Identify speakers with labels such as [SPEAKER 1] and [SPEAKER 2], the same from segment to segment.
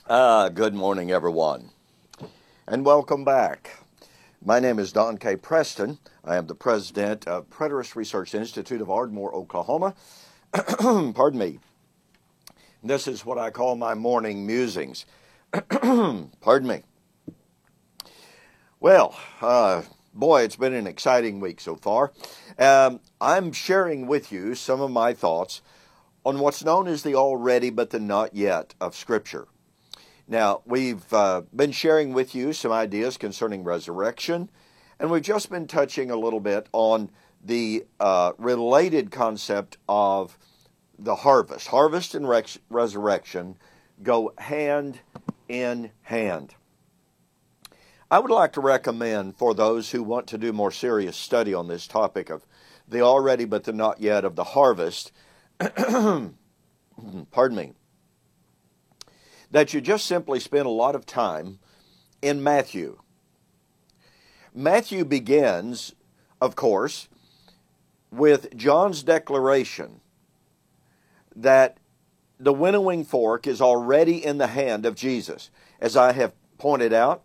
[SPEAKER 1] Good morning, everyone, and welcome back. My name is Don K. Preston. I am the president of Preterist Research Institute of Ardmore, Oklahoma. Pardon me. This is what I call my morning musings. Pardon me. Well, boy, it's been an exciting week so far. I'm sharing with you some of my thoughts on what's known as the already but the not yet of Scripture. Now, we've been sharing with you some ideas concerning resurrection, and we've just been touching a little bit on the related concept of the harvest. Harvest and resurrection go hand in hand. I would like to recommend for those who want to do more serious study on this topic of the already but the not yet of the harvest, pardon me, that you just simply spend a lot of time in Matthew. Matthew begins, of course, with John's declaration that the winnowing fork is already in the hand of Jesus. As I have pointed out,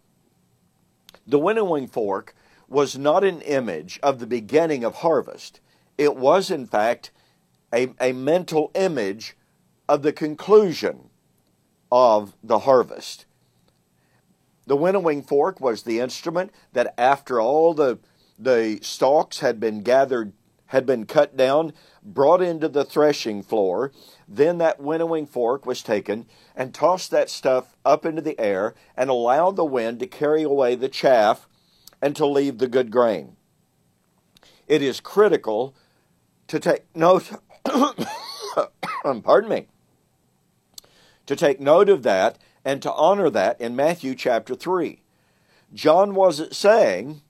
[SPEAKER 1] the winnowing fork was not an image of the beginning of harvest. It was, in fact, a mental image of the conclusion of the harvest. The winnowing fork was the instrument that after all the stalks had been gathered, had been cut down, brought into the threshing floor, then that winnowing fork was taken and tossed that stuff up into the air and allowed the wind to carry away the chaff and to leave the good grain. It is critical to take note, pardon me, to take note of that and to honor that in Matthew chapter 3. John wasn't saying,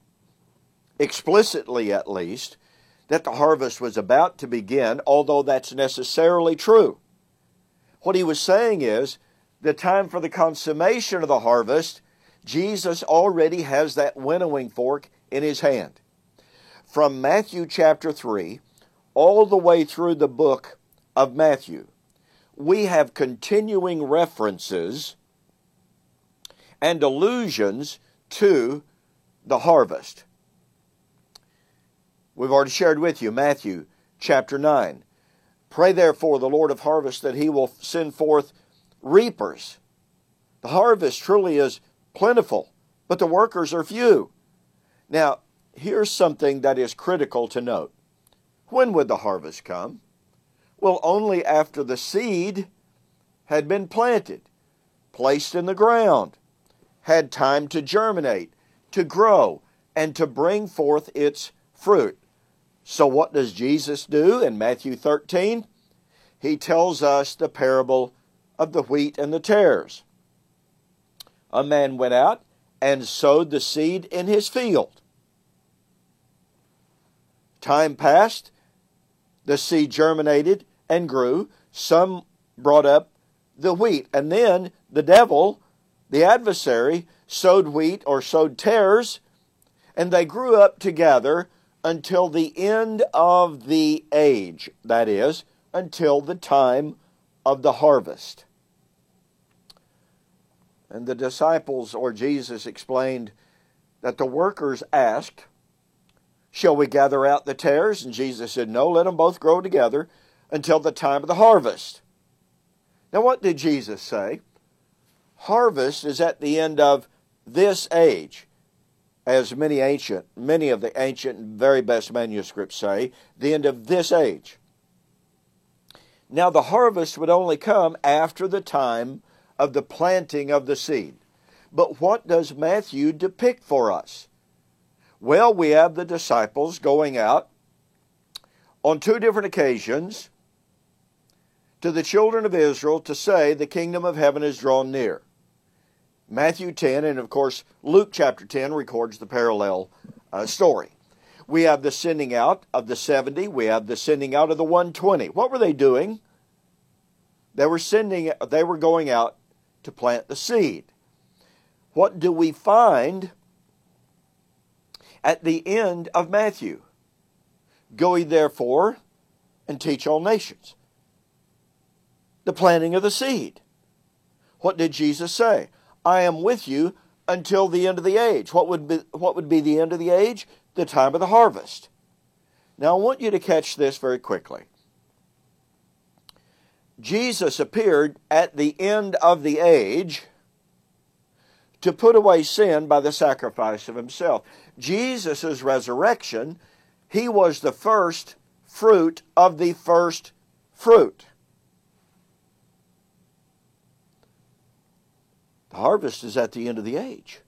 [SPEAKER 1] explicitly at least, that the harvest was about to begin, although that's necessarily true. What he was saying is, the time for the consummation of the harvest, Jesus already has that winnowing fork in his hand. From Matthew chapter 3, all the way through the book of Matthew, we have continuing references and allusions to the harvest. We've already shared with you Matthew chapter 9. Pray therefore the Lord of harvest that he will send forth reapers. The harvest truly is plentiful, but the workers are few. Now, here's something that is critical to note. When would the harvest come? Well, only after the seed had been planted, placed in the ground, had time to germinate, to grow, and to bring forth its fruit. So what does Jesus do in Matthew 13? He tells us the parable of the wheat and the tares. A man went out and sowed the seed in his field. Time passed, the seed germinated and grew. Some brought up the wheat. And then the devil, the adversary, sowed wheat or sowed tares, and they grew up together until the end of the age. That is, until the time of the harvest. And the disciples, or Jesus, explained that the workers asked, shall we gather out the tares? And Jesus said, no, let them both grow together until the time of the harvest. Now what did Jesus say? Harvest is at the end of this age. As many of the ancient and very best manuscripts say, the end of this age. Now the harvest would only come after the time of the planting of the seed. But what does Matthew depict for us? Well, we have the disciples going out on two different occasions to the children of Israel to say the kingdom of heaven is drawn near. Matthew 10, and of course Luke chapter 10 records the parallel story. We have the sending out of the 70. We have the sending out of the 120. What were they doing? They were going out to plant the seed. What do we find at the end of Matthew? Go ye therefore and teach all nations. The planting of the seed. What did Jesus say? I am with you until the end of the age. What would be the end of the age? The time of the harvest. Now I want you to catch this very quickly. Jesus appeared at the end of the age to put away sin by the sacrifice of himself. Jesus' resurrection, he was the first fruit of the first fruit. The harvest is at the end of the age.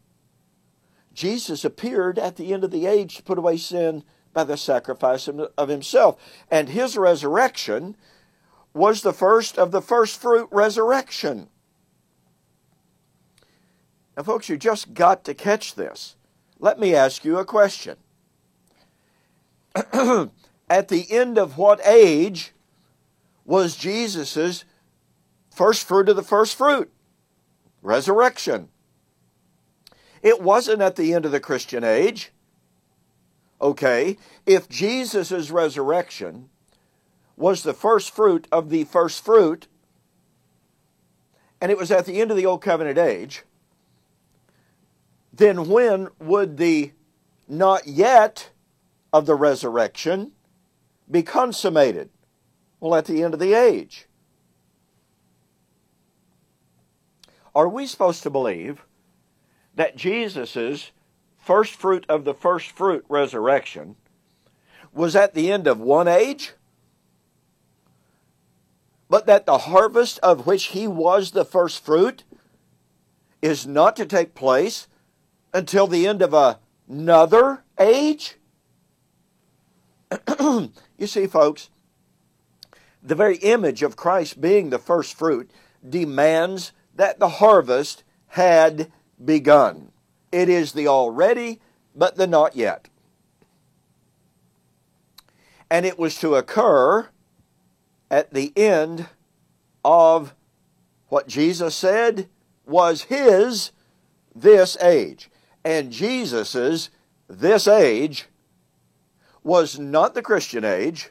[SPEAKER 1] Jesus appeared at the end of the age to put away sin by the sacrifice of himself. And his resurrection was the first of the first fruit resurrection. Now, folks, you just got to catch this. Let me ask you a question. At the end of what age was Jesus' first fruit of the first fruit? Resurrection. It wasn't at the end of the Christian age. Okay, if Jesus' resurrection was the first fruit of the first fruit, and it was at the end of the Old Covenant age, then when would the not yet of the resurrection be consummated? Well, at the end of the age. Are we supposed to believe that Jesus' first fruit of the first fruit resurrection was at the end of one age, but that the harvest of which he was the first fruit is not to take place until the end of another age? You see, folks, the very image of Christ being the first fruit demands that the harvest had begun. It is the already, but the not yet. And it was to occur at the end of what Jesus said was his this age. And Jesus's this age was not the Christian age.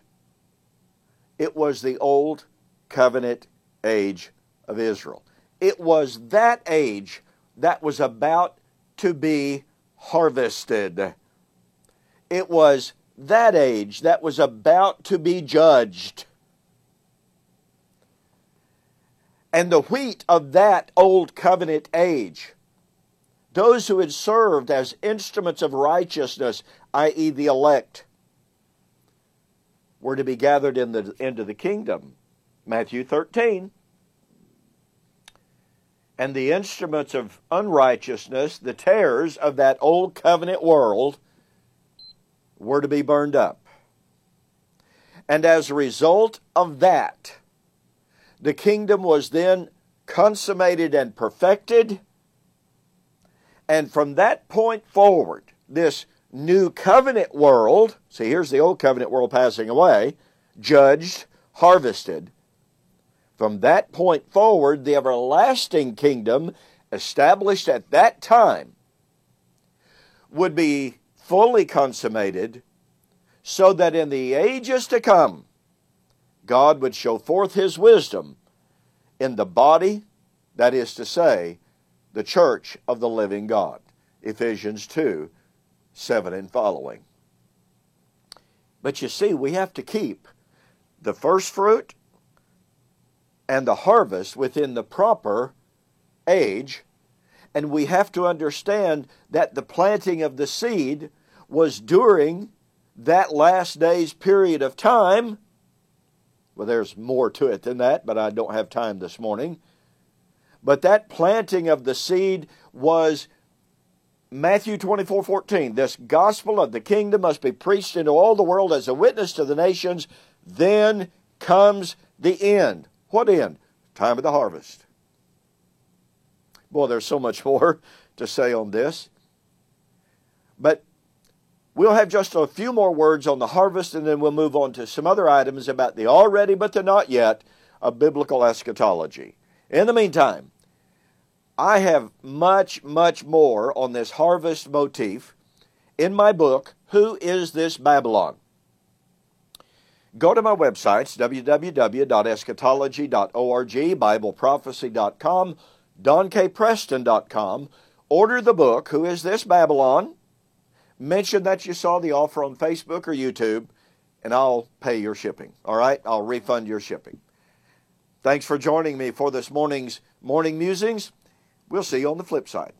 [SPEAKER 1] It was the old covenant age of Israel. It was that age that was about to be harvested. It was that age that was about to be judged. And the wheat of that old covenant age, those who had served as instruments of righteousness, i.e. the elect, were to be gathered into the kingdom. Matthew 13. And the instruments of unrighteousness, the tares of that old covenant world, were to be burned up. And as a result of that, the kingdom was then consummated and perfected. And from that point forward, this new covenant world, see, here's the old covenant world passing away, judged, harvested. From that point forward, the everlasting kingdom, established at that time, would be fully consummated, so that in the ages to come, God would show forth his wisdom in the body, that is to say, the church of the living God. Ephesians 2, 7 and following. But you see, we have to keep the first fruit and the harvest within the proper age, and we have to understand that the planting of the seed was during that last day's period of time. Well, there's more to it than that, but I don't have time this morning. But that planting of the seed was Matthew 24:14. This gospel of the kingdom must be preached into all the world as a witness to the nations. Then comes the end. What end? Time of the harvest. Boy, there's so much more to say on this. But we'll have just a few more words on the harvest, and then we'll move on to some other items about the already but the not yet of biblical eschatology. In the meantime, I have much, much more on this harvest motif in my book, Who is This Babylon? Go to my websites, www.eschatology.org, BibleProphecy.com. DonKPreston.com. Order the book, Who Is This Babylon? Mention that you saw the offer on Facebook or YouTube, and I'll pay your shipping. All right? I'll refund your shipping. Thanks for joining me for this morning's Morning Musings. We'll see you on the flip side.